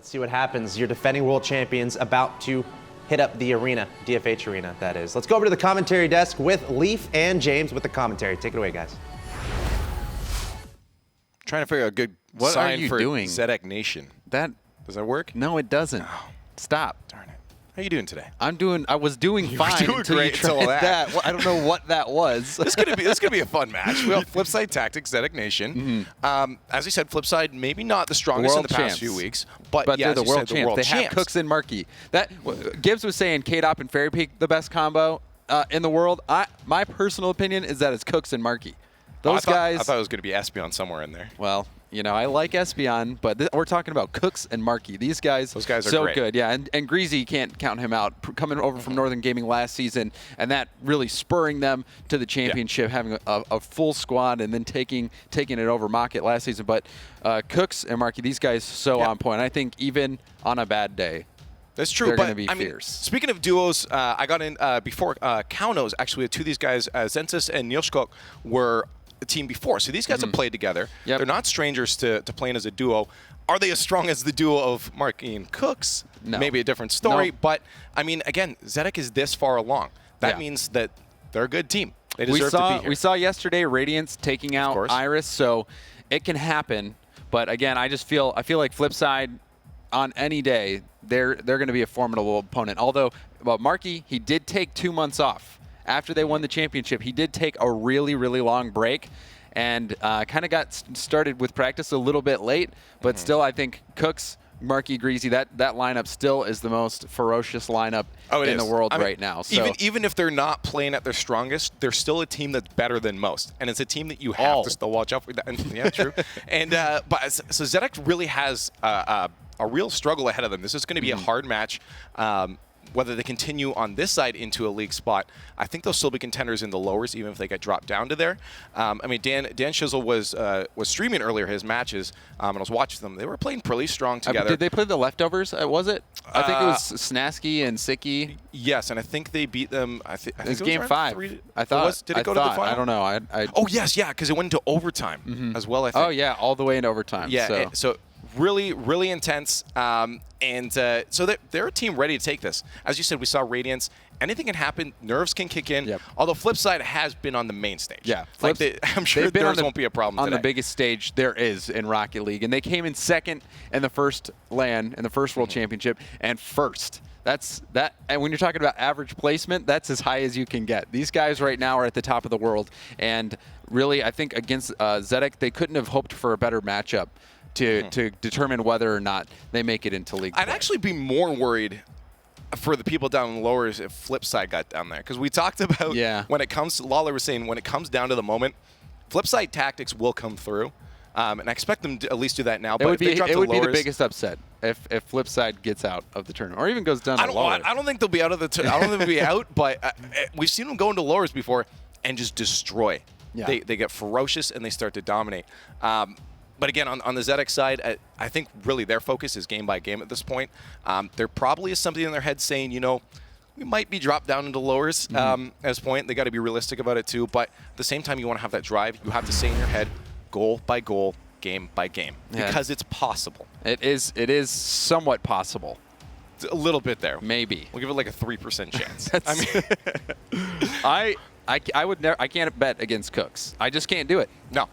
Let's see what happens. Your defending world champions about to hit up the arena, DFH arena, that is. Let's go over to the commentary desk with Leaf and James with the commentary. Take it away, guys. Trying to figure out a good What sign are you for doing? Xedec Nation. That Does that work? No, it doesn't. Oh, Stop. darn it. How you doing today? I was doing fine doing until great you tried until that. Well, I don't know what that was. This is gonna be a fun match. We have Flipside Tactics, Xedec Nation. As we said, Flipside maybe not the strongest in the past few weeks, but yeah, they're the world champs. They have champs. Cooks and Markey. Gibbs was saying K-Dop and Fairy Peak the best combo in the world. My personal opinion is that it's Cooks and Markey. Those guys. I thought it was gonna be Espion somewhere in there. Well, you know, I like Espion, but we're talking about Cooks and Markey. Those guys are so great. good. Yeah, and Greasy can't count him out. Coming over from Northern Gaming last season, and that really spurring them to the championship, having a full squad, and then taking it over Mocket last season. But Cooks and Markey, these guys so on point. I think even on a bad day, that's true, they're but going to be I mean, fierce. Speaking of duos, I got in before Kaunos. Actually, two of these guys, Zensis and Nilskog, were a team before. So these guys have played together. Yep. They're not strangers to playing as a duo. Are they as strong as the duo of Markey and Cooks? No. Maybe a different story. No. But, I mean, again, Xedec is this far along. That means that they're a good team. They deserve to be here. We saw yesterday Radiance taking out Iris, so it can happen. But again, I feel like Flipside on any day, they're going to be a formidable opponent. Although, Markey, he did take 2 months off. After they won the championship, he did take a really, really long break and kind of got started with practice a little bit late. But still, I think Cooks, Markey, Greasy, that lineup still is the most ferocious lineup in the world right now. So even if they're not playing at their strongest, they're still a team that's better than most. And it's a team that you have to still watch out for. Yeah, true. And so Xedec really has a real struggle ahead of them. This is going to be a hard match. Whether they continue on this side into a league spot, I think they'll still be contenders in the lowers, even if they get dropped down to there. I mean, Dan Shizzle was streaming earlier his matches, and I was watching them. They were playing pretty strong together. Did they play the leftovers? Was it? I think it was Snasky and Sicky. Yes, and I think they beat them. I think it was game 5. I thought. Did it go to the final? I don't know. Oh yes, yeah, because it went into overtime as well. I think. Oh yeah, all the way into overtime. Yeah, so really, really intense. So they're a team ready to take this. As you said, we saw Radiance. Anything can happen. Nerves can kick in. Yep. Although Flipside has been on the main stage. Yeah. I'm sure Nerves won't be a problem on today. the biggest stage there is in Rocket League. And they came in second in the first LAN, in the first World Championship, and first. And when you're talking about average placement, that's as high as you can get. These guys right now are at the top of the world. And really, I think against Xedec, they couldn't have hoped for a better matchup to determine whether or not they make it into league play. I'd actually be more worried for the people down in the lowers if Flipside got down there. Because we talked about when it comes to, Lawler was saying, when it comes down to the moment, Flipside tactics will come through. And I expect them to at least do that now. It would be the biggest upset if Flipside gets out of the tournament or even goes down to lowers. I don't think they'll be out of the I don't think they'll be out, but we've seen them go into lowers before and just destroy. Yeah. They get ferocious and they start to dominate. But again, on the Xedec side, I think really their focus is game by game at this point. There probably is something in their head saying, you know, we might be dropped down into lowers at this point. They got to be realistic about it too. But at the same time, you want to have that drive. You have to stay in your head, goal by goal, game by game, because it's possible. It is somewhat possible. It's a little bit there. Maybe. We'll give it like a 3% chance. I mean, I would never. I can't bet against Cooks. I just can't do it. No,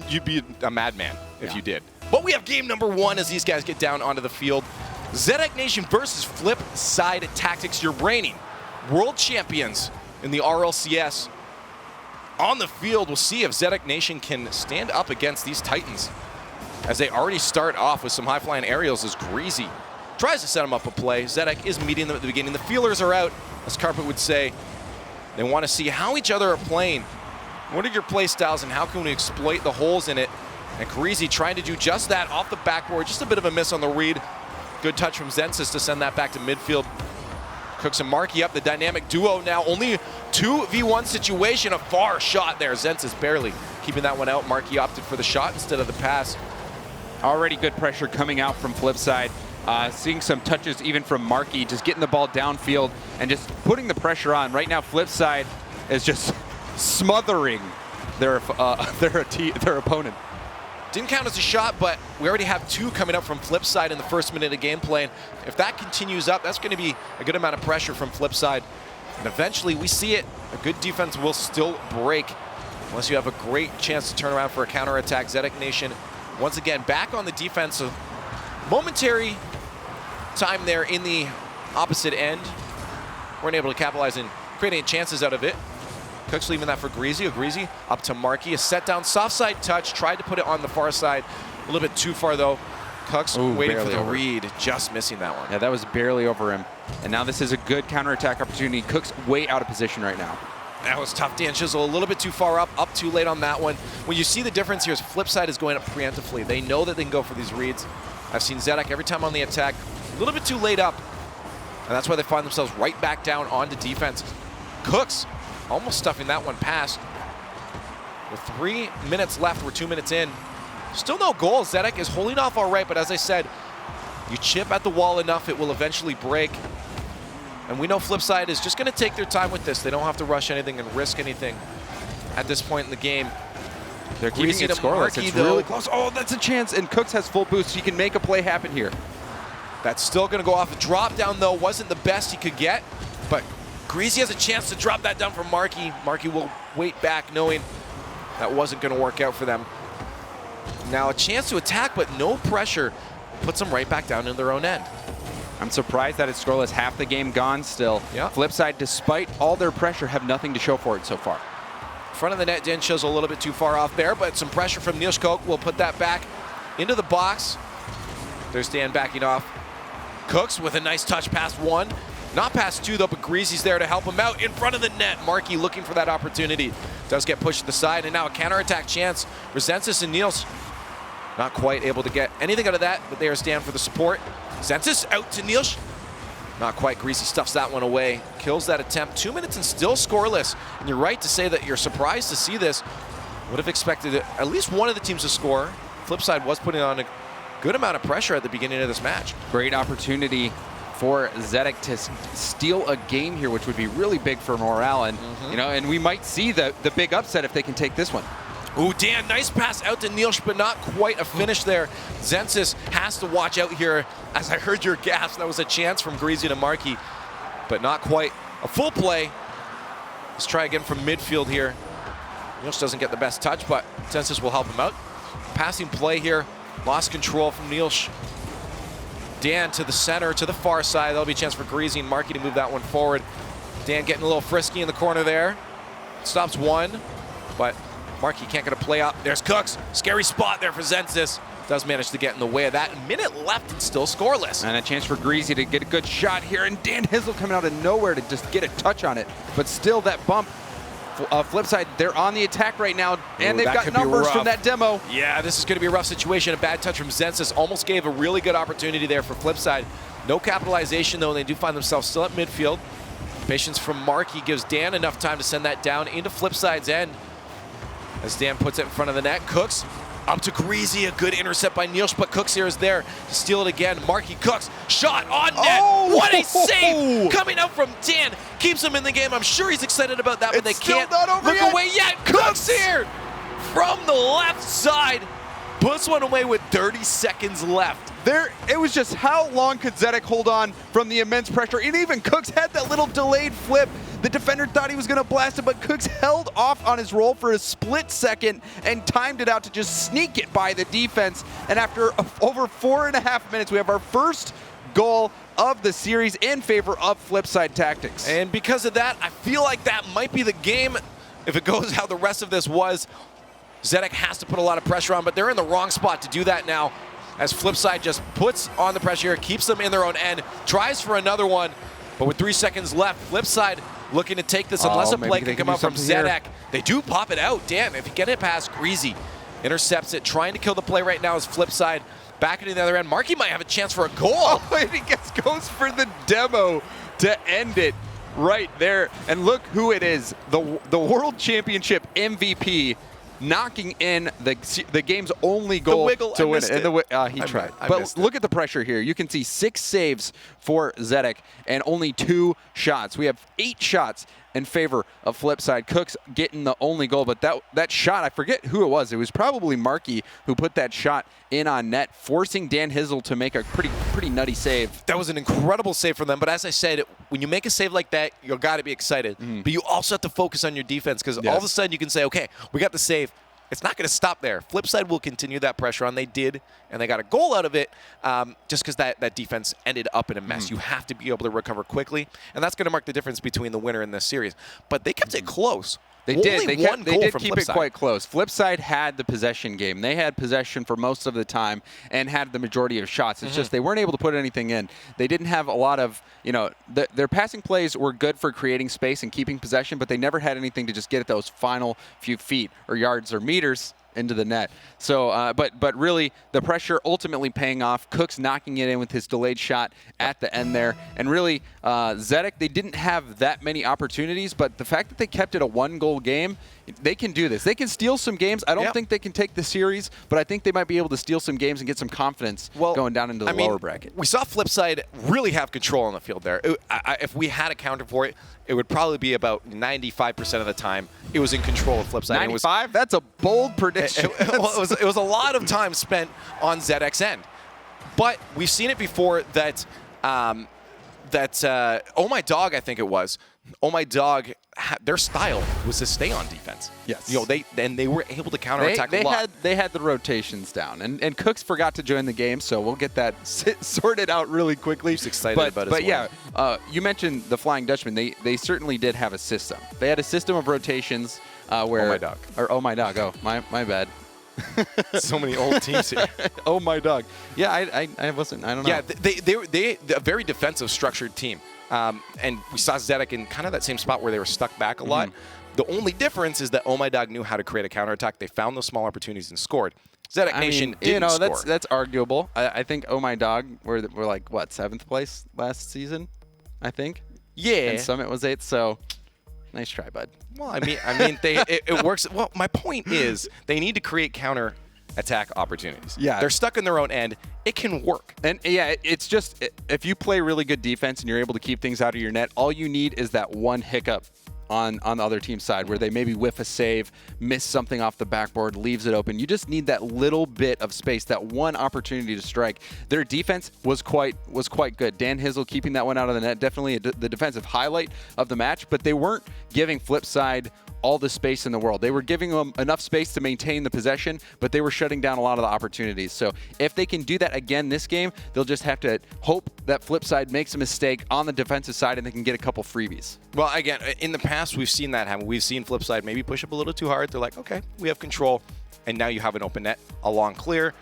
you'd be a madman if you did. But we have game number 1 as these guys get down onto the field. Xedec Nation versus Flipside Tactics, your reigning world champions in the RLCS. On the field, we'll see if Xedec Nation can stand up against these Titans, as they already start off with some high-flying aerials as Greasy tries to set them up a play. Xedec is meeting them at the beginning. The feelers are out, as Carpet would say. They want to see how each other are playing. What are your play styles and how can we exploit the holes in it? And Greasy trying to do just that off the backboard. Just a bit of a miss on the read. Good touch from Zensis to send that back to midfield. Cooks and Markey up, the dynamic duo now. Only 2v1 situation, a far shot there. Zensis barely keeping that one out. Markey opted for the shot instead of the pass. Already good pressure coming out from Flipside. Seeing some touches even from Markey, just getting the ball downfield and just putting the pressure on. Right now, Flipside is just smothering their opponent. Didn't count as a shot, but we already have 2 coming up from Flipside in the first minute of gameplay. And if that continues up, that's going to be a good amount of pressure from Flipside. And eventually, we see it. A good defense will still break unless you have a great chance to turn around for a counterattack. Xedec Nation, once again, back on the defense. A momentary time there in the opposite end. Weren't able to capitalize and create any chances out of it. Cook's leaving that for Greasy. Greasy up to Marky. A set down, soft side touch. Tried to put it on the far side. A little bit too far, though. Cook's waiting for the read, just missing that one. Yeah, that was barely over him. And now this is a good counterattack opportunity. Cook's way out of position right now. That was tough. Dan Chisel a little bit too far up too late on that one. When you see the difference here is Flipside is going up preemptively. They know that they can go for these reads. I've seen Xedec every time on the attack, a little bit too late up. And that's why they find themselves right back down onto defense. Cooks almost stuffing that one past. With 3 minutes left, we're 2 minutes in. Still no goal. Xedec is holding off all right, but as I said, you chip at the wall enough, it will eventually break. And we know Flipside is just going to take their time with this. They don't have to rush anything and risk anything at this point in the game. They're keeping it scoreless. It's really close. Oh, that's a chance, and Cooks has full boost. He can make a play happen here. That's still going to go off. A drop down, though, wasn't the best he could get, but Greasy has a chance to drop that down from Marky. Marky will wait back, knowing that wasn't going to work out for them. Now a chance to attack, but no pressure. Puts them right back down in their own end. I'm surprised that it's scoreless. Half the game gone still. Yeah. Flipside, despite all their pressure, have nothing to show for it so far. Front of the net, Dan shows a little bit too far off there, but some pressure from Niels Koch will put that back into the box. There's Dan backing off. Cooks with a nice touch past 1. Not past 2, though, but Greasy's there to help him out in front of the net. Marky looking for that opportunity. Does get pushed to the side, and now a counterattack chance. Resensis and Niels not quite able to get anything out of that, but there's Dan for the support. Resensis out to Niels. Not quite. Greasy stuffs that one away. Kills that attempt. 2 minutes and still scoreless. And you're right to say that you're surprised to see this. Would have expected at least one of the teams to score. Flipside was putting on a good amount of pressure at the beginning of this match. Great opportunity for Xedec to steal a game here, which would be really big for morale. And you know, and we might see the big upset if they can take this one. Ooh, Dan, nice pass out to Niels, but not quite a finish there. Zensis has to watch out here. As I heard your gasp, that was a chance from Greasy to Marky, but not quite a full play. Let's try again from midfield here. Niels doesn't get the best touch, but Zensis will help him out. Passing play here, lost control from Niels. Dan to the center, to the far side. That'll be a chance for Greasy and Marky to move that one forward. Dan getting a little frisky in the corner there. Stops one, but Marky can't get a play up. There's Cooks. Scary spot there for Zensis. Does manage to get in the way of that. A minute left and still scoreless. And a chance for Greasy to get a good shot here. And Dan Hizzle coming out of nowhere to just get a touch on it. But still that bump. Flipside, they're on the attack right now. And they've got numbers from that demo. Yeah, this is going to be a rough situation. A bad touch from Zensis almost gave a really good opportunity there for Flipside. No capitalization, though, and they do find themselves still at midfield. Patience from Marky gives Dan enough time to send that down into Flipside's end. As Dan puts it in front of the net, Cooks up to Greasy, a good intercept by Niels, but Cooks here is there to steal it again. Marky Cooks, shot on net. Oh! What a save coming out from Dan. Keeps him in the game. I'm sure he's excited about that, but they can't look away yet. Cooks here from the left side. Puts one away with 30 seconds left. It was just how long could Xedec hold on from the immense pressure? And even Cooks had that little delayed flip. The defender thought he was going to blast it, but Cooks held off on his roll for a split second and timed it out to just sneak it by the defense. And after over 4.5 minutes, we have our first goal of the series in favor of Flipside Tactics. And because of that, I feel like that might be the game if it goes how the rest of this was. Xedec has to put a lot of pressure on, but they're in the wrong spot to do that now, as Flipside just puts on the pressure here, keeps them in their own end, tries for another one, but with 3 seconds left, Flipside looking to take this unless a play can come out from Xedec. They do pop it out. Damn, if you get it past Greasy, intercepts it, trying to kill the play right now is Flipside. Back into the other end. Marky might have a chance for a goal. Oh, and he goes for the demo to end it right there. And look who it is, the World Championship MVP, knocking in the game's only goal to win it. And he tried. But look at the pressure here. You can see 6 saves for Xedec and only 2 shots. We have 8 shots in favor of Flipside. Cooks getting the only goal, but that shot, I forget who it was. It was probably Marky who put that shot in on net, forcing Dan Hizzle to make a pretty nutty save. That was an incredible save from them, but as I said, when you make a save like that, you've got to be excited. But you also have to focus on your defense, because all of a sudden you can say, okay, we got the save. It's not going to stop there. Flipside will continue that pressure on. They did, and they got a goal out of it just because that defense ended up in a mess. You have to be able to recover quickly, and that's going to mark the difference between the winner in this series. But they kept it close. They did. They did keep it quite close. Flipside had the possession game. They had possession for most of the time and had the majority of shots. It's just they weren't able to put anything in. They didn't have a lot of, their passing plays were good for creating space and keeping possession, but they never had anything to just get at those final few feet or yards or meters into the net. So, but really, the pressure ultimately paying off. Cooks knocking it in with his delayed shot at the end there. And really, Xedec, they didn't have that many opportunities, but the fact that they kept it a one-goal game, they can do this. They can steal some games. I don't think they can take the series, but I think they might be able to steal some games and get some confidence going down into the lower bracket. We saw Flipside really have control on the field there. If we had a counter for it, it would probably be about 95% of the time it was in control of Flipside. 95? That's a bold prediction. It was a lot of time spent on Xedec's end. But we've seen it before that Oh My Dog, I think it was. Oh My Dog, their style was to stay on defense. Yes. They were able to counterattack a lot. They had the rotations down, and Cooks forgot to join the game, so we'll get that sorted out really quickly. He's excited about it. But yeah, you mentioned the Flying Dutchman. They certainly did have a system. They had a system of rotations where Oh My Dog. Or Oh My Dog. Oh, my bad. So many old teams here. Oh My Dog. Yeah, I don't know. Yeah, they're a very defensive structured team. And we saw Xedec in kind of that same spot where they were stuck back a lot. The only difference is that Oh My Dog knew how to create a counterattack. They found those small opportunities and scored. Xedec Nation didn't score. That's arguable. I think Oh My Dog were like, what, 7th place last season, I think? Yeah. And Summit was 8th, so nice try, bud. Well, it works. Well, my point is they need to create counter-attack opportunities. Yeah. They're stuck in their own end. It can work. And yeah, it's just, if you play really good defense and you're able to keep things out of your net, all you need is that one hiccup on the other team's side where they maybe whiff a save, miss something off the backboard, leaves it open. You just need that little bit of space, that one opportunity to strike. Their defense was quite good. Dan Hizzle keeping that one out of the net, definitely the defensive highlight of the match, but they weren't giving Flipside all the space in the world. They were giving them enough space to maintain the possession, but they were shutting down a lot of the opportunities. So if they can do that again this game, they'll just have to hope that Flipside makes a mistake on the defensive side and they can get a couple freebies. Well, again, in the past, we've seen that happen. We've seen Flipside maybe push up a little too hard. They're like, okay, we have control. And now you have an open net, a long clear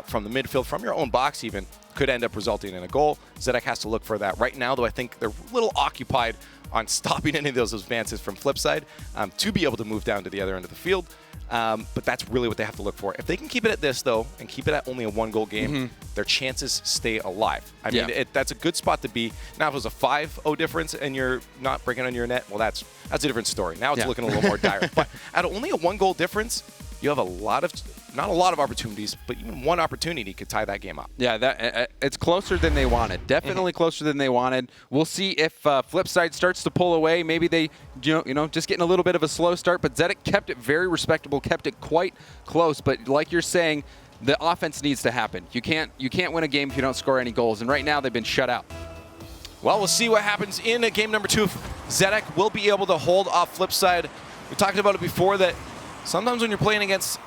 from the midfield, from your own box even, could end up resulting in a goal. Xedec has to look for that. Right now, though, I think they're a little occupied on stopping any of those advances from Flipside to be able to move down to the other end of the field. But that's really what they have to look for. If they can keep it at this, though, and keep it at only a one-goal game, their chances stay alive. I mean, that's a good spot to be. Now, if it was a 5-0 difference and you're not breaking on your net, well, that's a different story. Now it's looking a little more dire. But at only a one-goal difference, you have not a lot of opportunities, but even one opportunity could tie that game up. Yeah, it's closer than they wanted. Definitely closer than they wanted. We'll see if Flipside starts to pull away. Maybe they, just getting a little bit of a slow start. But Xedec kept it very respectable, kept it quite close. But like you're saying, the offense needs to happen. You can't win a game if you don't score any goals. And right now they've been shut out. Well, we'll see what happens in game number 2. Xedec will be able to hold off Flipside. We talked about it before that sometimes when you're playing against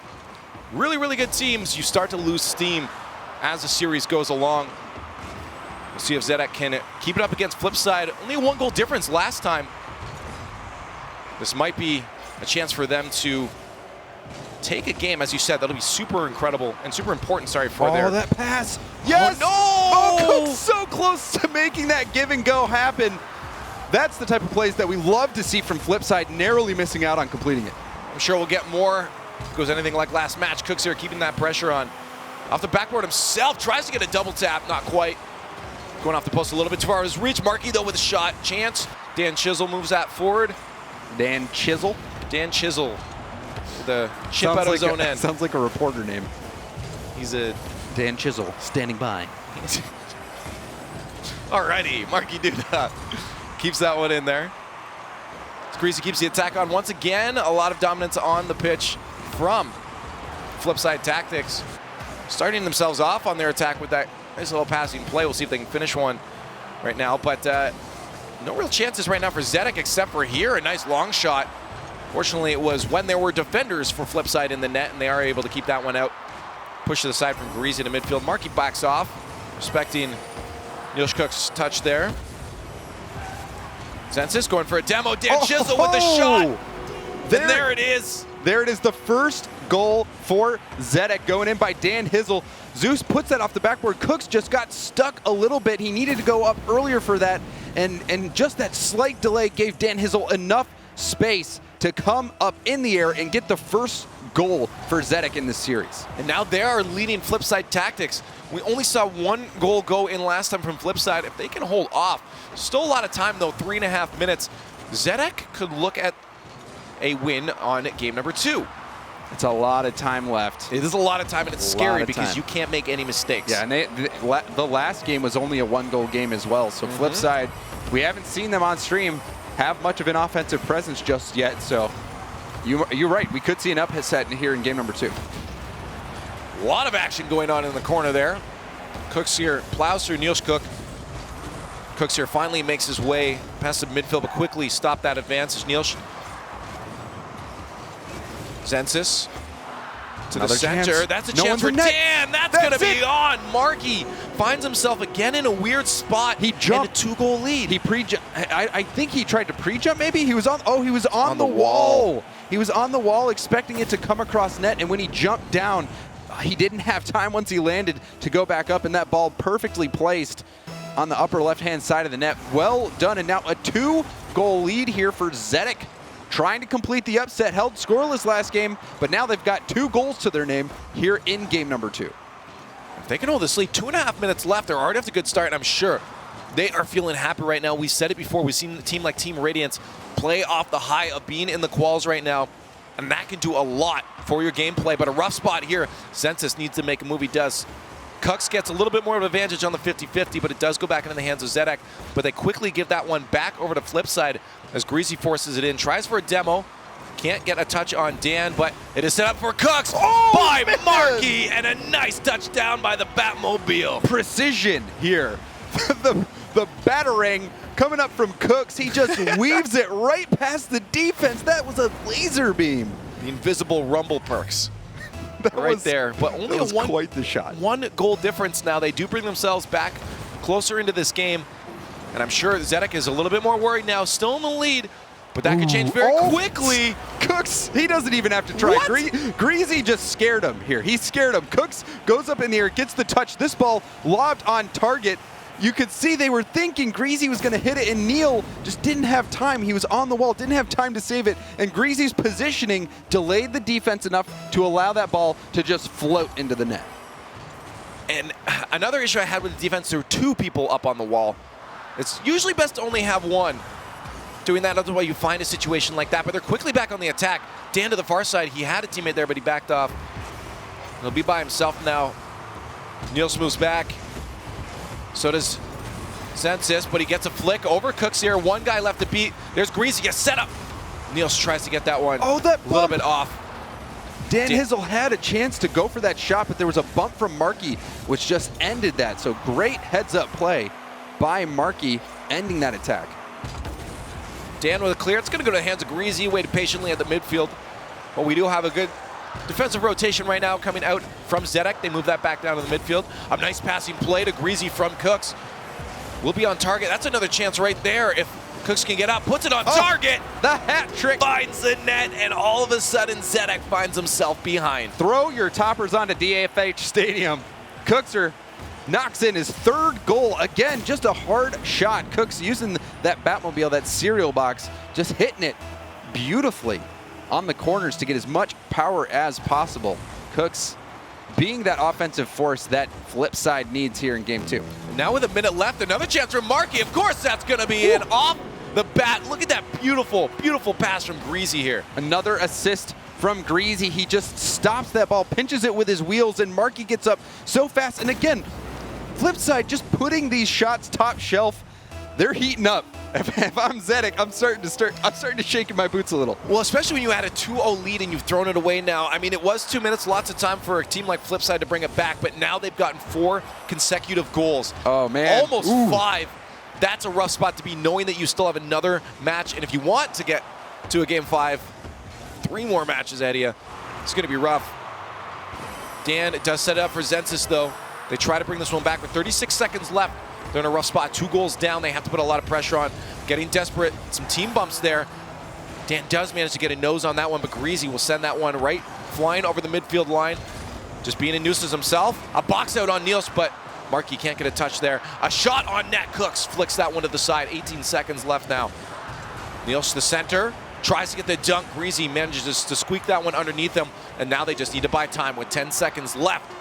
really, really good teams, you start to lose steam as the series goes along. We'll see if Xedec can keep it up against Flipside. Only a one-goal difference last time. This might be a chance for them to take a game, as you said. That'll be super incredible and super important, for their... Oh, that pass! Yes! Oh, no! Oh, Cook's so close to making that give and go happen. That's the type of plays that we love to see from Flipside, narrowly missing out on completing it. I'm sure we'll get more. If it goes anything like last match, Cooks here keeping that pressure on. Off the backboard himself, tries to get a double tap, not quite. Going off the post a little bit too far his reach. Markey, though, with a shot. Chance. Dan Chisel moves that forward. Dan Chisel? Dan Chisel. The chip out of his own end. Sounds like a reporter name. He's a... Dan Chisel, standing by. Alrighty, Markey Duda keeps that one in there. Greasy keeps the attack on once again. A lot of dominance on the pitch from Flipside Tactics. Starting themselves off on their attack with that nice little passing play. We'll see if they can finish one right now. But no real chances right now for Xedec except for here. A nice long shot. Fortunately, it was when there were defenders for Flipside in the net, and they are able to keep that one out. Push to the side from Greasy to midfield. Marky backs off, respecting Niels Cook's touch there. Zensis going for a demo. Dan Chisel with the shot. There it is. There it is, the first goal for Xedec going in by Dan Hizzle. Zeus puts that off the backboard. Cooks just got stuck a little bit. He needed to go up earlier for that, and just that slight delay gave Dan Hizzle enough space to come up in the air and get the first goal for Xedec in this series. And now they are leading Flipside Tactics. We only saw one goal go in last time from Flipside. If they can hold off, still a lot of time though, 3.5 minutes. Xedec could look at a win on game number 2. It's a lot of time left. It is a lot of time, and it's scary because you can't make any mistakes. Yeah, and the last game was only a 1-goal game as well. So Flipside, we haven't seen them on stream have much of an offensive presence just yet. So you're right. We could see an upset here in game number 2. A lot of action going on in the corner there. Cooks here plows through Niels Cook. Cooks here finally makes his way past the midfield, but quickly stopped that advance as Niels. Zensis to the center. Chance. That's a No chance one's for in net. Dan. That's going to be on. Marky finds himself again in a weird spot. He jumped. And a 2-goal lead. He I think he tried to pre-jump maybe. He was on the wall. He was on the wall expecting it to come across net, and when he jumped down, he didn't have time once he landed to go back up, and that ball perfectly placed on the upper left-hand side of the net. Well done, and now a 2-goal lead here for Xedec. Trying to complete the upset, held scoreless last game, but now they've got 2 goals to their name here in game number 2. If they can hold this lead, 2.5 minutes left. They're already off to a good start, and I'm sure they are feeling happy right now. We said it before. We've seen a team like Team Radiance play off the high of being in the quals right now, and that can do a lot for your gameplay. But a rough spot here. Census needs to make a move. He does. Cux gets a little bit more of an advantage on the 50-50, but it does go back into the hands of Xedec. But they quickly give that one back over to Flipside as Greasy forces it in. Tries for a demo. Can't get a touch on Dan, but it is set up for Cux by Marky, and a nice touchdown by the Batmobile. Precision here. the batarang coming up from Cooks. He just weaves it right past the defense. That was a laser beam. The invisible rumble perks. There, but only quite the shot. 1 goal difference now. They do bring themselves back closer into this game, and I'm sure Xedec is a little bit more worried now, still in the lead, but that could change very quickly. Cooks, he doesn't even have to try. Greasy just scared him here. He scared him. Cooks goes up in the air, gets the touch. This ball lobbed on target. You could see they were thinking Greasy was going to hit it, and Neil just didn't have time. He was on the wall, didn't have time to save it, and Greasy's positioning delayed the defense enough to allow that ball to just float into the net. And another issue I had with the defense, there were 2 people up on the wall. It's usually best to only have 1. Doing that, otherwise you find a situation like that, but they're quickly back on the attack. Dan to the far side, he had a teammate there, but he backed off. He'll be by himself now. Niels moves back. So does Zensis, but he gets a flick over Cooks here. 1 guy left to beat. There's Greasy, a setup. Niels tries to get that one. Oh, that bump. A little bit off. Dan Hizzle had a chance to go for that shot, but there was a bump from Marky, which just ended that. So great heads-up play by Marky, ending that attack. Dan with a clear. It's going to go to the hands of Greasy, waited patiently at the midfield. But we do have a good defensive rotation right now coming out from Xedec. They move that back down to the midfield. A nice passing play to Greasy from Cooks. Will be on target. That's another chance right there if Cooks can get up. Puts it on target. The hat trick. Finds the net, and all of a sudden Xedec finds himself behind. Throw your toppers onto DFH Stadium. Cookser knocks in his 3rd goal. Again, just a hard shot. Cooks using that Batmobile, that cereal box, just hitting it beautifully on the corners to get as much power as possible. Cooks being that offensive force that Flipside needs here in game 2. Now with a minute left, another chance from Marky. Of course that's going to be in off the bat. Look at that beautiful, beautiful pass from Greasy here. Another assist from Greasy. He just stops that ball, pinches it with his wheels, and Marky gets up so fast. And again, Flipside just putting these shots top shelf. they're heating up. If I'm Xedec, I'm starting to shake in my boots a little. Well, especially when you had a 2-0 lead and you've thrown it away now. I mean, it was 2 minutes, lots of time for a team like Flipside to bring it back, but now they've gotten 4 consecutive goals. Oh, man. Almost 5. That's a rough spot to be, knowing that you still have another match. And if you want to get to a Game 5, 3 more matches ahead of you, it's going to be rough. Dan does set it up for Zensis, though. They try to bring this one back with 36 seconds left. They're in a rough spot. 2 goals down. They have to put a lot of pressure on. Getting desperate. Some team bumps there. Dan does manage to get a nose on that one, but Greasy will send that one right flying over the midfield line. Just being a nuisance himself. A box out on Niels, but Markey can't get a touch there. A shot on net. Cooks flicks that one to the side. 18 seconds left now. Niels to the center. Tries to get the dunk. Greasy manages to squeak that one underneath him. And now they just need to buy time with 10 seconds left.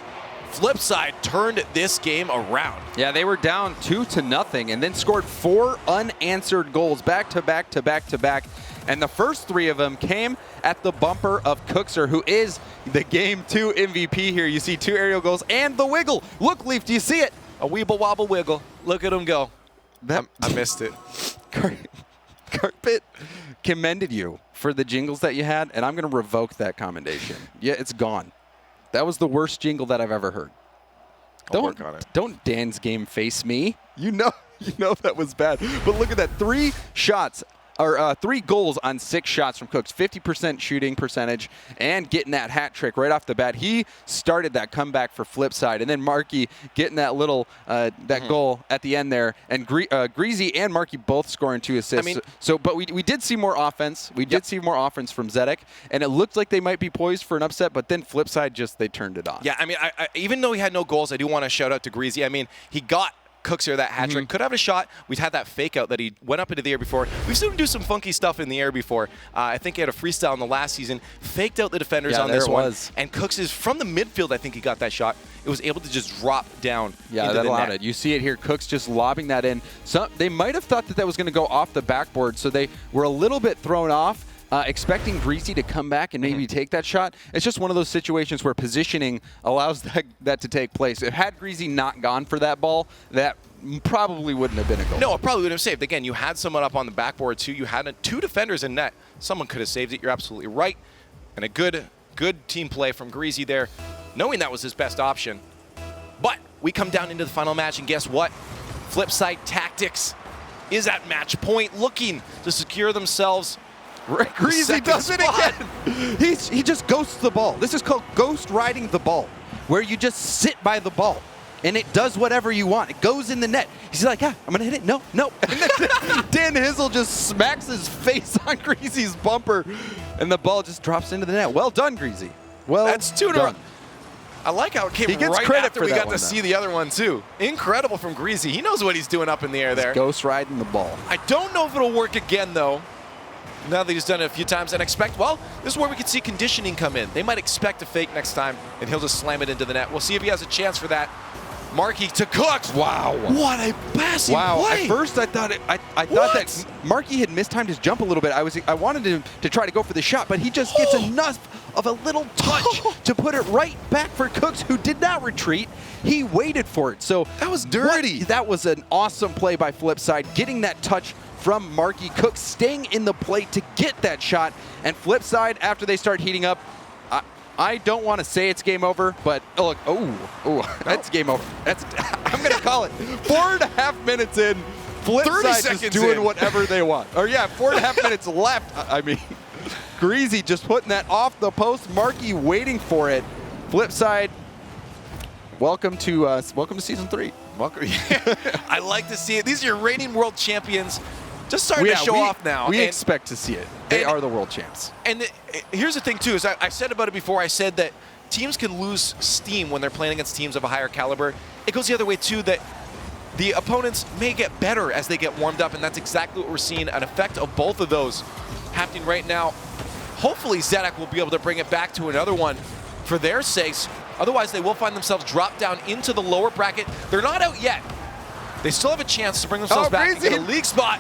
Flipside turned this game around. Yeah, they were down 2-0 and then scored 4 unanswered goals back to back to back to back. And the first 3 of them came at the bumper of Cookser, who is the Game 2 MVP here. You see 2 aerial goals and the wiggle. Look, Leaf, do you see it? A weeble wobble wiggle. Look at him go. I missed it. Carpet commended you for the jingles that you had, and I'm going to revoke that commendation. Yeah, it's gone. That was the worst jingle that I've ever heard. I'll work on it. Don't Dan's game face me. You know that was bad. But look at that, 3 shots, or 3 goals on 6 shots from Cooks, 50% shooting percentage, and getting that hat trick right off the bat. He started that comeback for Flipside, and then Markey getting that little goal at the end there, and Greasy and Markey both scoring 2 assists. I mean, but we did see more offense. We did see more offense from Xedec, and it looked like they might be poised for an upset, but then Flipside they turned it on. Yeah, I mean, I even though he had no goals, I do want to shout out to Greasy. I mean, he got Cooks here, that hat trick. Could have a shot. We've had that fake out that he went up into the air before. We've seen him do some funky stuff in the air before. I think he had a freestyle in the last season, faked out the defenders on this one. And Cooks is from the midfield, I think he got that shot. It was able to just drop down into that the allowed net. it. You see it here, Cooks just lobbing that in. So they might have thought that was going to go off the backboard, so they were a little bit thrown off. Expecting Greasy to come back and maybe take that shot. It's just one of those situations where positioning allows that to take place. If had Greasy not gone for that ball, that probably wouldn't have been a goal. No, it probably would have saved. Again, you had someone up on the backboard too. You had 2 defenders in net. Someone could have saved it. You're absolutely right. And a good team play from Greasy there, knowing that was his best option. But we come down into the final match, and guess what? Flipside Tactics is at match point, looking to secure themselves. Greasy does it again. He just ghosts the ball. This is called ghost riding the ball, where you just sit by the ball and it does whatever you want. It goes in the net. He's like, yeah, I'm going to hit it. No. And then Dan Hizzle just smacks his face on Greasy's bumper and the ball just drops into the net. Well done, Greasy. Well, that's 2 in a row. I like how it came right after we got to see the other one, too. Incredible from Greasy. He knows what he's doing up in the air there. Ghost riding the ball. I don't know if it'll work again, though. Now that he's done it a few times, and expect, well, this is where we could see conditioning come in. They might expect a fake next time, and he'll just slam it into the net. We'll see if he has a chance for that. Markey to Cooks. Wow. What a passing play. At first I thought that Markey had mistimed his jump a little bit. I wanted him to try to go for the shot, but he just gets enough of a little touch to put it right back for Cooks, who did not retreat. He waited for it. So that was dirty. That was an awesome play by Flipside, getting that touch from Markey. Cooks staying in the plate to get that shot. And Flipside, after they start heating up, I don't want to say it's game over, but look, that's game over. I'm going to call it 4.5 minutes in. Flipside just doing whatever they want. Or 4.5 minutes left. I mean, Greasy just putting that off the post. Markey waiting for it. Flipside, welcome to season 3. Welcome. I like to see it. These are your reigning world champions. Just starting to show off now. We expect to see it. They are the world champs. And here's the thing, too, is I said about it before. I said that teams can lose steam when they're playing against teams of a higher caliber. It goes the other way, too, that the opponents may get better as they get warmed up, and that's exactly what we're seeing, an effect of both of those happening right now. Hopefully, Xedec will be able to bring it back to another one for their sakes. Otherwise, they will find themselves dropped down into the lower bracket. They're not out yet. They still have a chance to bring themselves back and get a league spot.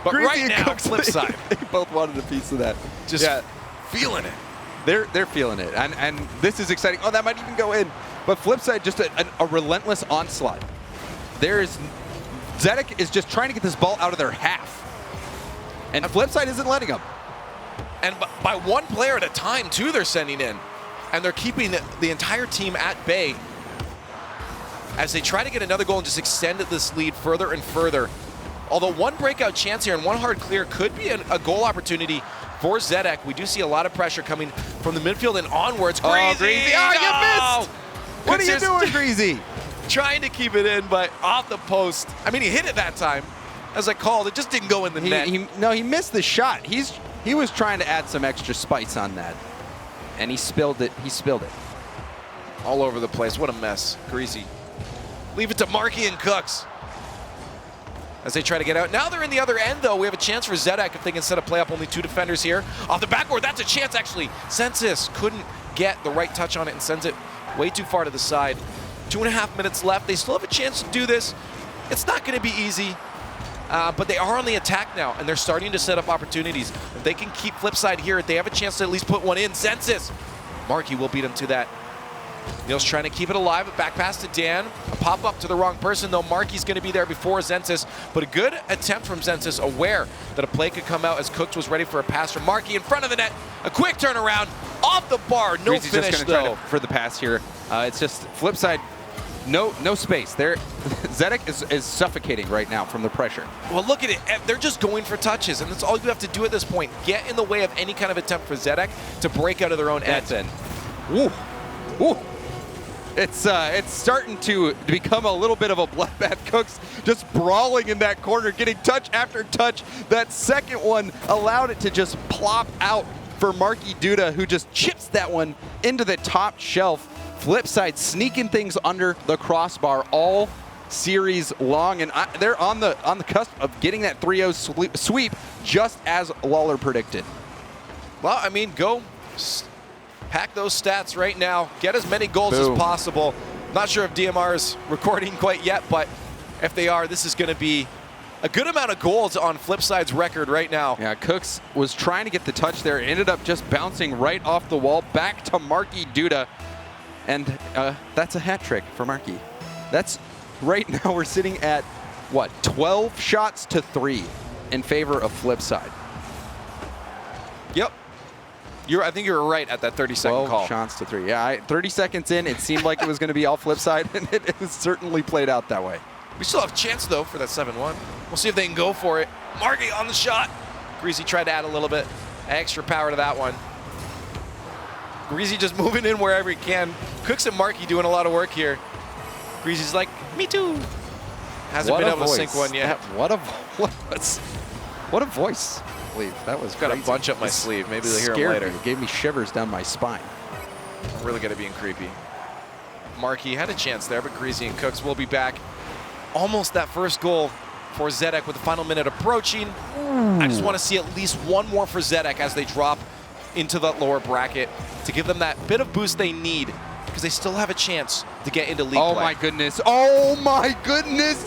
But Greasy right now, Flipside. They both wanted a piece of that. Just feeling it. They're feeling it. And this is exciting. Oh, that might even go in. But Flipside, just a relentless onslaught. There is Xedec is just trying to get this ball out of their half. And Flipside isn't letting them. And by one player at a time, too, they're sending in. And they're keeping the entire team at bay as they try to get another goal and just extend this lead further and further. Although one breakout chance here and one hard clear could be a goal opportunity for Xedec. We do see a lot of pressure coming from the midfield and onwards. Greasy! Oh, you missed! What are you doing, Greasy? Trying to keep it in, but off the post. I mean, he hit it that time. As I called, it just didn't go in the net. No, he missed the shot. He was trying to add some extra spice on that. And he spilled it. He spilled it. All over the place. What a mess. Greasy. Leave it to Marky and Cooks as they try to get out. Now they're in the other end, though. We have a chance for Xedec if they can set a play up. Only 2 defenders here. Off the backboard, that's a chance, actually. Census couldn't get the right touch on it and sends it way too far to the side. 2.5 minutes left. They still have a chance to do this. It's not going to be easy, but they are on the attack now, and they're starting to set up opportunities. If they can keep Flipside here, they have a chance to at least put one in. Census. Marky will beat him to that. Neil's trying to keep it alive, a back pass to Dan. A pop-up to the wrong person, though. Marky's going to be there before Zensis, but a good attempt from Zensis, aware that a play could come out as Cooks was ready for a pass from Marky in front of the net. A quick turnaround, off the bar, no Greasy's finish, just though. for the pass here. It's just Flipside, no space. Xedec is suffocating right now from the pressure. Well, look at it. They're just going for touches, and that's all you have to do at this point. Get in the way of any kind of attempt for Xedec to break out of their own end. Woo. Woo. It's starting to become a little bit of a bloodbath. Cooks just brawling in that corner, getting touch after touch. That second one allowed it to just plop out for Marky Duda, who just chips that one into the top shelf. Flipside sneaking things under the crossbar all series long, and they're on the cusp of getting that 3-0 sweep, just as Lawler predicted. Well, I mean, go pack those stats right now. Get as many goals as possible. Not sure if DMR is recording quite yet, but if they are, this is going to be a good amount of goals on Flipside's record right now. Yeah, Cooks was trying to get the touch there. Ended up just bouncing right off the wall back to Marky Duda. And that's a hat trick for Marky. That's right now we're sitting at, what, 12 shots to 3 in favor of Flipside. Yep. I think you were right at that 30-second call. 12 shots to 3. Yeah, 30 seconds in, it seemed like it was going to be all Flipside, and it certainly played out that way. We still have a chance, though, for that 7-1. We'll see if they can go for it. Marky on the shot. Greasy tried to add a little bit extra power to that one. Greasy just moving in wherever he can. Cooks and Marky doing a lot of work here. Greasy's like, me too. Hasn't been able to sink one yet. What a voice. That was got crazy. a bunch up my sleeve. Maybe they'll hear him later. It gave me shivers down my spine. Really good at being creepy. Marky had a chance there, but Greasy and Cooks will be back. Almost that first goal for Xedec with the final minute approaching. I just want to see at least one more for Xedec as they drop into that lower bracket to give them that bit of boost they need, because they still have a chance to get into league play. Oh my goodness,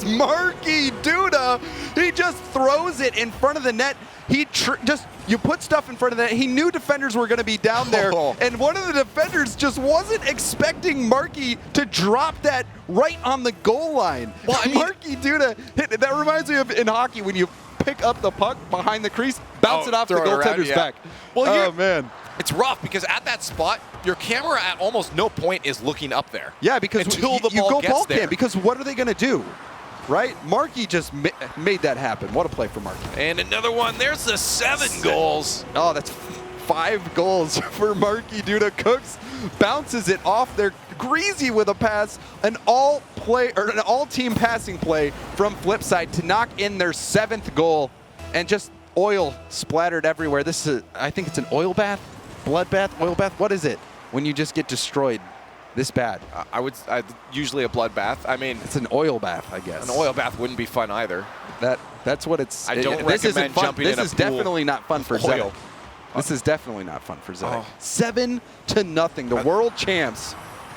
Marky Duda, he just throws it in front of the net. You put stuff in front of the net. He knew defenders were going to be down there, and one of the defenders just wasn't expecting Marky to drop that right on the goal line. Well, I mean, Marky Duda, that reminds me of in hockey when you pick up the puck behind the crease, bounce it off the goaltender's back. Well, man. It's rough because at that spot, your camera at almost no point is looking up there. Yeah, because until the ball gets there. Because what are they going to do? Right? Marky just made that happen. What a play for Marky. And another one. There's the 7 goals. Oh, that's 5 goals for Marky Duda. Cooks bounces it off there. Greasy with a pass. An all-team passing play from Flipside to knock in their 7th goal. And just oil splattered everywhere. This is, I think it's an oil bath? Blood bath? Oil bath? What is it when you just get destroyed this bad? Usually a bloodbath. I mean, it's an oil bath, I guess. An oil bath wouldn't be fun either. That's what it's. I don't this recommend isn't fun. jumping in a This is definitely not fun for Xedec. This is definitely not fun for Xedec. 7-0. The world champs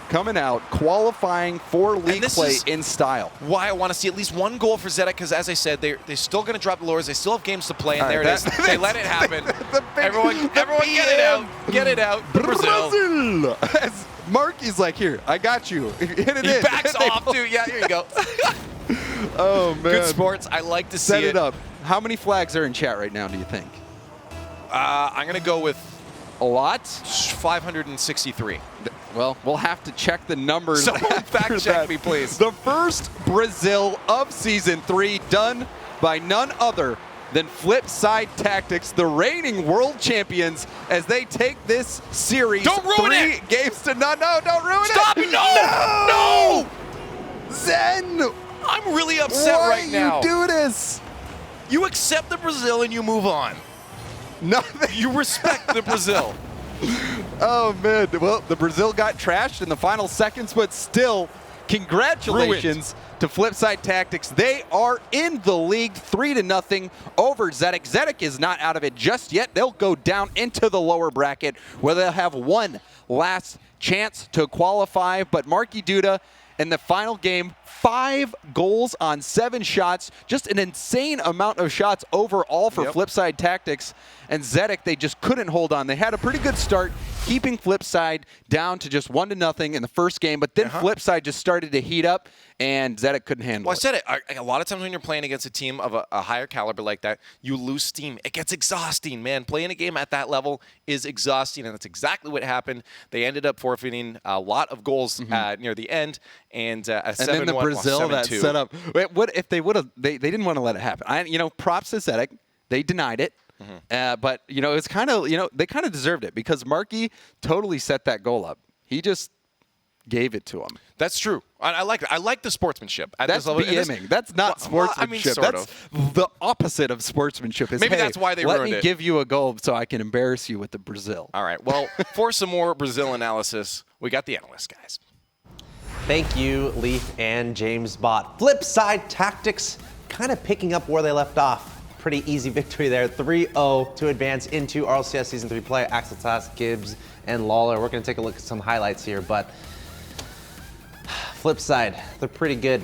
coming out, qualifying for league play in style. Why I want to see at least one goal for Xedec, because as I said, they're still going to drop the lowers. They still have games to play, and there it is. They let it happen. Everyone get it out. Get it out. Brazil. Marky's like, here, I got you. Hit it in. He backs off, too. Yeah, here you go. Oh, man. Good sports. I like to see Set it up. How many flags are in chat right now, do you think? I'm going to go with a lot. 563. Well, we'll have to check the numbers. Someone fact check me, please. The first Brazil of Season 3 done by none other than Flipside Tactics, the reigning world champions, as they take this series. Don't ruin 3 it! games to none. No, don't ruin Stop it! it! No! Zen! I'm really upset right now. Why you do this? You accept the Brazil and you move on. Nothing. You respect the Brazil. Oh, man. Well, the Brazil got trashed in the final seconds, but still, congratulations to Flipside Tactics. They are in the league 3-0 over Xedec. Xedec is not out of it just yet. They'll go down into the lower bracket where they'll have one last chance to qualify. But Marky Duda in the final game, 5 goals on 7 shots. Just an insane amount of shots overall for Flipside Tactics. And Xedec, they just couldn't hold on. They had a pretty good start, keeping Flipside down to just 1-0 in the first game. But then Flipside just started to heat up, and Xedec couldn't handle it. I said it. A lot of times when you're playing against a team of a higher caliber like that, you lose steam. It gets exhausting, man. Playing a game at that level is exhausting, and that's exactly what happened. They ended up forfeiting a lot of goals near the end, and a 7-1. And then the Brazil that set up. What if they would have? They didn't want to let it happen. Props to Xedec. They denied it. But it's kind of they kind of deserved it because Marky totally set that goal up. He just gave it to him. That's true. I like it. I like the sportsmanship. That's BMing. That's not sportsmanship. Sort that's the opposite of sportsmanship. Maybe that's why they ruined it. Let me give you a goal so I can embarrass you with the Brazil. All right. Well, for some more Brazil analysis, we got the analysts, guys. Thank you, Leaf and James Bott. Flipside Tactics kind of picking up where they left off. Pretty easy victory there, 3-0 to advance into RLCS Season 3 play. Axel Tass, Gibbs, and Lawler. We're going to take a look at some highlights here, but Flipside, they're pretty good.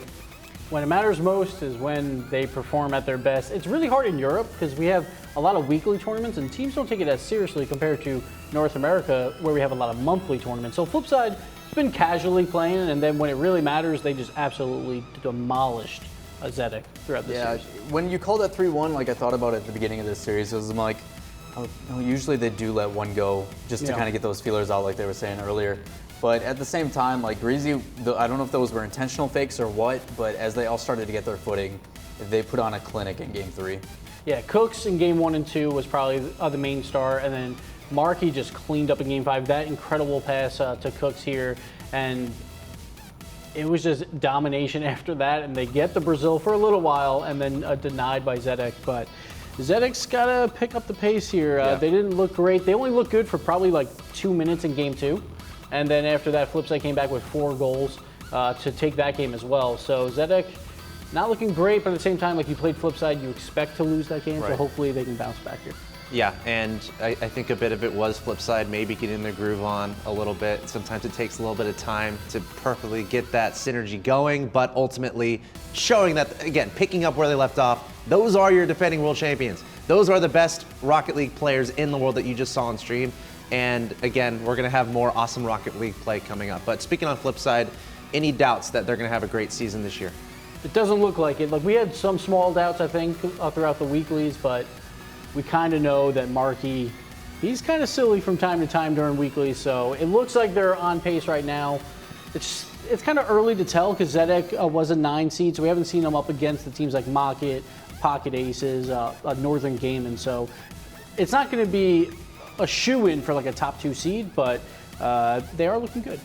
When it matters most is when they perform at their best. It's really hard in Europe because we have a lot of weekly tournaments and teams don't take it as seriously compared to North America where we have a lot of monthly tournaments. So Flipside has been casually playing, and then when it really matters, they just absolutely demolished Xedec throughout the series. When you called that 3-1, like I thought about it at the beginning of this series, it was like, usually they do let one go just to kind of get those feelers out like they were saying earlier. But at the same time, like Greasy, I don't know if those were intentional fakes or what, but as they all started to get their footing, they put on a clinic in Game 3. Yeah, Cooks in Game 1 and 2 was probably the main star, and then Marky just cleaned up in Game 5. That incredible pass to Cooks here, and it was just domination after that, and they get the Brazil for a little while, and then denied by Xedec. But Xedec's got to pick up the pace here. They didn't look great. They only looked good for probably like 2 minutes in Game 2. And then after that, Flipside came back with 4 goals to take that game as well. So Xedec, not looking great, but at the same time, like you played Flipside, you expect to lose that game, so hopefully they can bounce back here. Yeah, and I think a bit of it was Flipside maybe getting their groove on a little bit. Sometimes it takes a little bit of time to perfectly get that synergy going, but ultimately showing that, again, picking up where they left off, those are your defending world champions. Those are the best Rocket League players in the world that you just saw on stream. And again, we're gonna have more awesome Rocket League play coming up. But speaking on Flipside, any doubts that they're gonna have a great season this year? It doesn't look like it. Like we had some small doubts, I think, throughout the weeklies, but we kind of know that Marky, he's kind of silly from time to time during weeklies, so it looks like they're on pace right now. It's kind of early to tell because Xedec was a 9 seed, so we haven't seen them up against the teams like Mocket, Pocket Aces, Northern Gaming, so it's not going to be a shoe-in for like a top 2 seed, but they are looking good.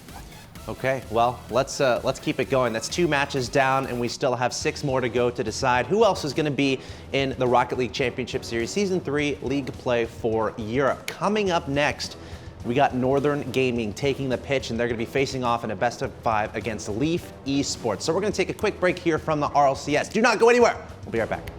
Okay, well, let's keep it going. That's 2 matches down, and we still have 6 more to go to decide who else is going to be in the Rocket League Championship Series Season 3 League Play for Europe. Coming up next, we got Northern Gaming taking the pitch, and they're going to be facing off in a best-of-5 against Leaf eSports. So we're going to take a quick break here from the RLCS. Do not go anywhere. We'll be right back.